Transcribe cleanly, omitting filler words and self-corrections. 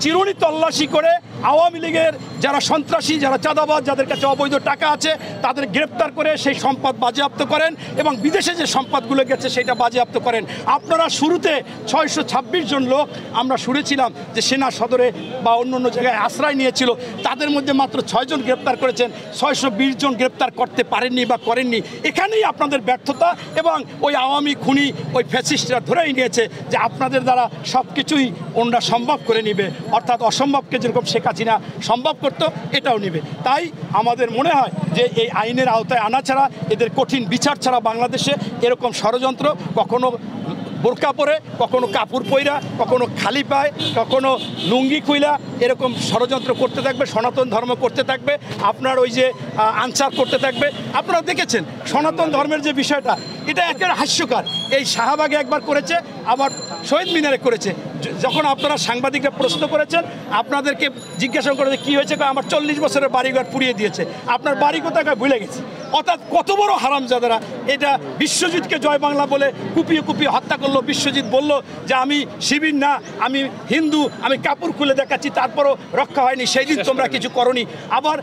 চিরুনি তল্লাশি করে আওয়ামী লীগের যারা সন্ত্রাসী, যারা চাঁদাবাজ, যাদের কাছে অবৈধ টাকা আছে তাদের গ্রেপ্তার করে সেই সম্পদ বাজেয়াপ্ত করেন এবং বিদেশে যে সম্পদগুলো গেছে সেটা বাজেয়াপ্ত করেন। আপনারা শুরুতে 626 জন লোক আমরা শুনেছিলাম যে সেনা সদরে বা অন্য অন্য জায়গায় আশ্রয় নিয়েছিল, তাদের মধ্যে মাত্র 6 জন গ্রেপ্তার করেছেন, 620 জন গ্রেপ্তার করতে পারেননি বা করেননি। এখানেই আপনাদের ব্যর্থতা এবং ওই আওয়ামী খুনি ওই ফ্যাসিস্টরা ধরেই নিয়েছে যে আপনাদের দ্বারা সব কিছুই ওনারা সম্ভব করে নিবে, অর্থাৎ অসম্ভবকে যেরকম শেখ হাসিনা সম্ভব করতো এটাও নিবে। তাই আমাদের মনে হয় যে এই আইনের আওতায় আনা ছাড়া, এদের কঠিন বিচার ছাড়া বাংলাদেশে এরকম ষড়যন্ত্র কখনো বোরকা পরে, কখনো কাপড় পইরা, কখনো খালি পায়, কখনো লুঙ্গি খুইলা এরকম ষড়যন্ত্র করতে থাকবে, সনাতন ধর্ম করতে থাকবে, আপনার ওই যে আনসার করতে থাকবে। আপনারা দেখেছেন সনাতন ধর্মের যে বিষয়টা, এটা একেবারে হাস্যকর। এই শাহবাগে একবার করেছে, আবার শহীদ মিনারে করেছে। যখন আপনারা সাংবাদিকরা প্রশ্ন করেছেন, আপনাদেরকে জিজ্ঞাসা করেছে কী হয়েছে, আমার 40 বছরের বাড়িঘর পুড়িয়ে দিয়েছে। আপনার বাড়ি কোথায় ভুলে গেছে। অর্থাৎ কত বড় হারামজাদারা। এটা বিশ্বজিৎকে জয় বাংলা বলে কুপিয়ে কুপিয়ে হত্যা করলো। বিশ্বজিৎ বলল যে আমি শিবির না, আমি হিন্দু, আমি কাপড় খুলে দেখাচ্ছি, তারপরও রক্ষা হয়নি। সেই দিন তোমরা কিছু করনি। আবার